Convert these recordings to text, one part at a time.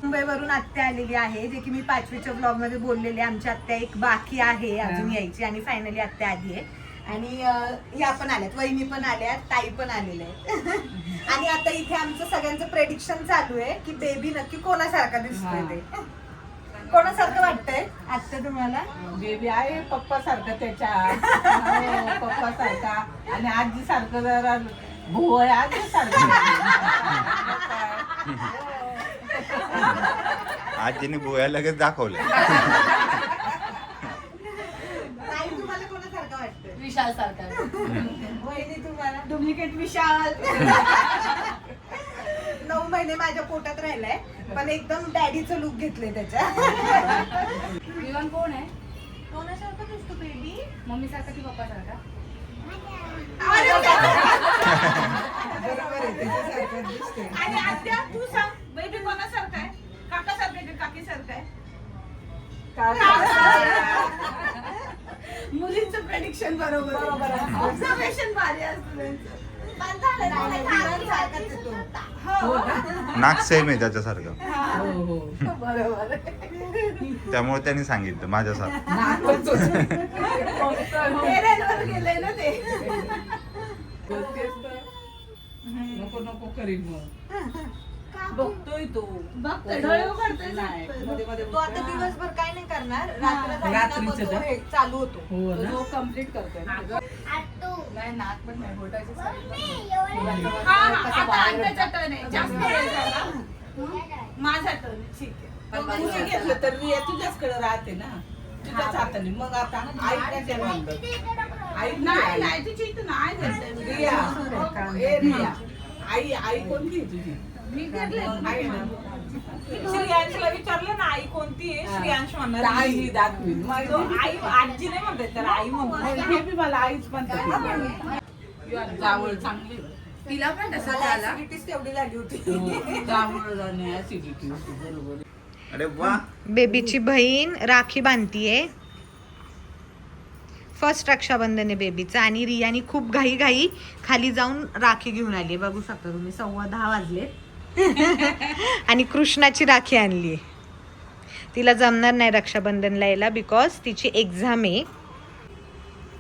मुंबईवरून आत्या आलेली आहे, जे की मी 5वीच्या ब्लॉग मध्ये बोललेले. आमची आत्या एक बाकी आहे अजून यायची आणि फायनली आत्या आली आहे. आणि ह्या पण आल्यात, वहिनी पण आल्यात, ताई पण आलेल्या आहेत. आणि आता इथे आमचं सगळ्यांचं प्रेडिक्शन चालू आहे की बेबी नक्की कोणासारखा दिसतोय ते. कोणासारखं वाटतंय आत्या तुम्हाला? बेबी आहे पप्पा सारखं त्याच्या. पप्पा सारखा आणि आजी सारखं जरा भू आहे आजी सारखं. आजीने भुया लगेच दाखवलं. ताई तुम्हाला कोणासारखं वाटतंय? विशाल सारखा. वहिनी तुम्हाला? डुप्लिकेट विशाल. 9 महिने माझ्या पोटात राहिलाय पण एकदम डॅडीचं लुक घेतलंय त्याच्या. विवान कोण आहे? कोणासारखं दिसतो बेबी? मम्मी सारखा की पप्पा सारखा? बरोबर आहे त्याच्यासारखं दिसते. आणि आत्या तू सांग बेबी कोणासारखं आहे? काकासारखं आहे का काकीसारखं आहे? मुलींचं प्रेडिक्शन बरोबर ऑब्झर्वेशन भारी असतं नाक सेम आहे त्याच्यासारखं. बरोबर. त्यामुळे त्यांनी सांगितलं माझ्यासारखं. गेलंय ना ते. नको नको करीन मग. बघतोय तो. बघतोय, डोळे उघडतोय. नाही, मध्ये मध्ये तो आता दिवसभर काय नाही करणार, रात्र झाली ना रात्रीचं मग तो ना? हे चालू होतो. हो ना. तो कम्प्लीट करतोय ना. नाही नाक पण नाही बोटायची माझा टर्न ठीक आहे. तुझी घेतलं तर रिया तुझ्याचकडे राहते ना, तुझ्याच हाताने. मग आता ऐकण्याच्या नाही नाही तुझी इथं नाही रिया ए रिया, आई आई कोणती आहे तुझी? मी घेतले. मग आई ना. श्रेयांशला विचारलं ना आई कोणती आहे, श्रेयांश म्हणणार आई दाखवीन. मग आई आजी नाही म्हणते तर आई म्हणतो. हे बी मला आईच म्हणतात. जावळ चांगली. तिला पण तसा झाला. ऍसिडिटीच तेवढी झाली होती. जावळ जाणे ऍसिडिटी होती. बरोबर. अरे वा. बेबीची बहीण राखी बांधतीये. फर्स्ट रक्षाबंधन आहे बेबीचं आणि रियानी खूप घाई खाली जाऊन राखी घेऊन आली. बघू शकता तुम्ही, 10:15 वाजले. आणि कृष्णाची राखी आणली. तिला जमणार नाही रक्षाबंधनला यायला बिकॉज तिची एक्झाम आहे.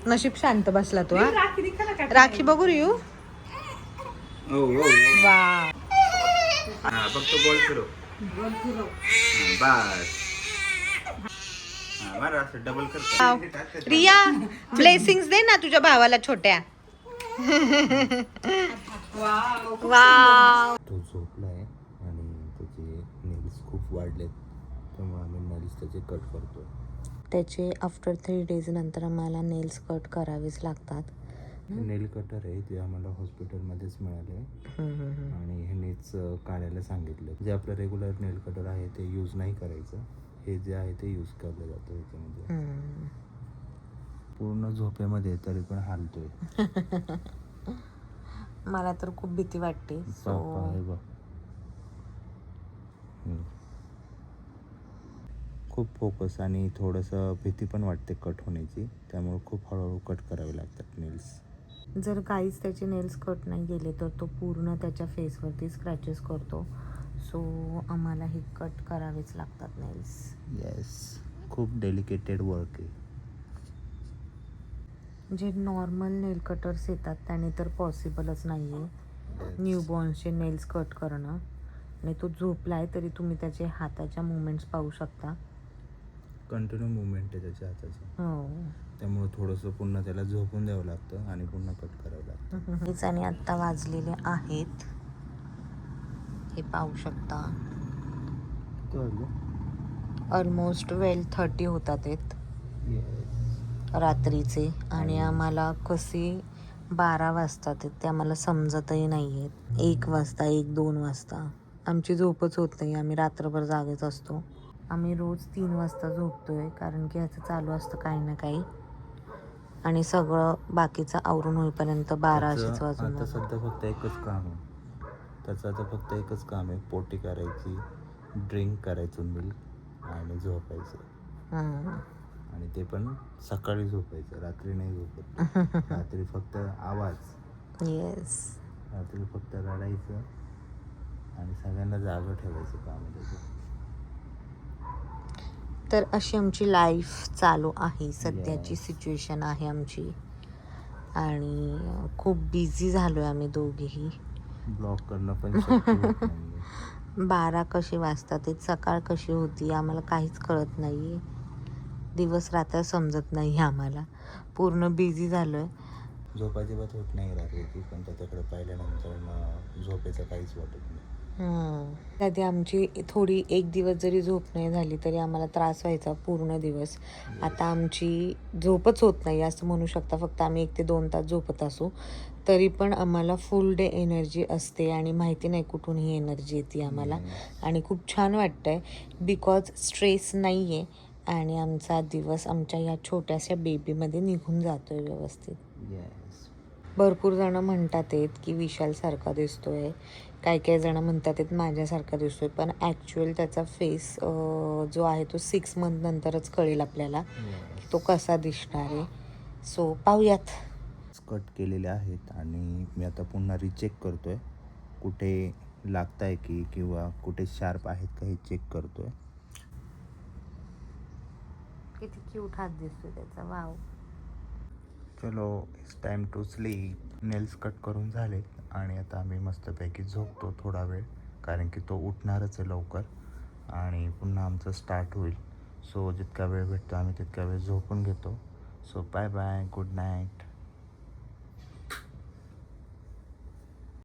नशीब शांत बसला तो. राखी बघू रियू. वा फक्त बॉल फिरव. बस. मारा असं डबल कर. रिया ब्लेसिंग्स दे ना तुझ्या भावाला छोट्या. वाव. तो झोपलाय आणि त्याचे नेल्स खूप वाढलेत, त्यामुळे आम्ही नेल्स त्याचे कट करतो. त्याचे आफ्टर 3 डेज नंतर आम्हाला नेल्स कट करावेच लागतात. नेल कटर आहे ते आम्हाला हॉस्पिटलमध्येच मिळाले आणि ह्यानेच काढायला सांगितलं. जे आपलं रेग्युलर नेल कटर आहे ते यूज नाही करायचं, हे जे आहे ते यूज केलं जातं ह्याच्यामध्ये. पूर्ण झोपेमध्ये तरी पण हालतोय. मला तर खूप भीती वाटते. हे बघ. खूप फोकस आणि थोडंसं भीती पण वाटते कट होण्याची, त्यामुळे खूप हळूहळू कट करावे लागतात नेल्स. जर काहीच त्याचे नेल्स कट नाही गेले तर तो पूर्ण त्याच्या फेसवरती स्क्रॅचेस करतो. सो आम्हाला हे कट करावेच लागतात नेल्स. येस, खूप डेलिकेटेड वर्क आहे. जे नॉर्मल नेल कटर्स येतात त्याने तर पॉसिबलच नाही आहे न्यूबॉर्नचे नेल्स कट करणं. आणि तो झोपलाय तरी तुम्ही त्याचे हाताच्या मुवमेंट्स पाहू शकता. कंटिन्यू मुवमेंट आहे त्याच्या हाताची. हो, त्यामुळे थोडंसं पुन्हा त्याला झोपून द्यावं लागतं आणि पुन्हा कट करावं लागतं. हेच. आणि आत्ता वाजलेले आहेत, हे पाहू शकता, ऑलमोस्ट 12:30 होतात आहेत रात्रीचे. आणि आम्हाला कसे 12 वाजतात आहेत ते आम्हाला समजतही नाही आहेत. 1 वाजता 1-2 वाजता आमची झोपच होत नाही. आम्ही रात्रभर जागेच असतो. आम्ही रोज 3 वाजता झोपतोय कारण की ह्याचं चालू असतं काही ना काही. आणि सगळं बाकीचं आवरून होईपर्यंत 12 अशीच वाजून. आता सध्या फक्त एकच काम आहे त्याचं. आता फक्त एकच काम आहे, पोटी करायची, ड्रिंक करायचं मिल्क आणि झोपायचं. आणि ते पण सकाळी झोपायचं, रात्री नाही झोपत. रात्री फक्त आवाज. येस, रात्री फक्त रडायचं आणि सगळ्यांना जागं ठेवायचं काम आहे त्याचं. तर अशी आमची लाईफ चालू आहे, सध्याची Yes. सिच्युएशन आहे आमची. आणि खूप बिझी झालो आहे आम्ही दोघेही. ब्लॉग करणं पण शक्य होत नाहीये. 12 कसे वाजतात ते, सकाळ कशी होती आम्हाला काहीच कळत नाही आहे. दिवस रात्र समजत नाही आम्हाला. पूर्ण बिझी झालो आहे. झोप अजिबात होत नाही रात्रीची, पण त्याच्याकडे पाहिल्यानंतर मग झोपेचं काहीच वाटत नाही. कधी आमची थोडी एक दिवस जरी झोप नाही झाली तरी आम्हाला त्रास व्हायचा पूर्ण दिवस. आता आमची झोपच होत नाही असं म्हणू शकता. फक्त आम्ही 1 ते 2 तास झोपत असू तरी पण आम्हाला फुल डे एनर्जी असते आणि माहिती नाही कुठून ही एनर्जी येते आम्हाला. Yes. आणि खूप छान वाटतं आहे बिकॉज स्ट्रेस नाही आहे आणि आमचा दिवस आमच्या या छोट्याशा बेबीमध्ये निघून जातो आहे व्यवस्थित. Yes. भरपूर जणं म्हणतात आहेत की विशालसारखा दिसतो आहे, काही जणं म्हणतात आहेत माझ्यासारखा दिसतो आहे. पण ॲक्च्युअल त्याचा फेस जो आहे तो 6 मंथ नंतरच कळेल आपल्याला Yes. तो कसा दिसणार आहे. सो पाहूयात. कट केलेले आहेत आणि मी आता पुन्हा रिचेक करतोय कुठे लागत आहे की किंवा कुठे शार्प आहेत का हे चेक करतोय. किती क्यूट हात दिसतोय त्याचा. वाव. चलो it's time to sleep. Nails cut करून झालेत आणि आता आम्ही मस्तपैकी झोपतो थोडा वेळ, कारण की तो उठणारच आहे लवकर आणि पुन्हा आमचं स्टार्ट होईल. सो जितका वेळ भेटतो आम्ही तितका वेळ झोपून घेतो. So bye bye, good night.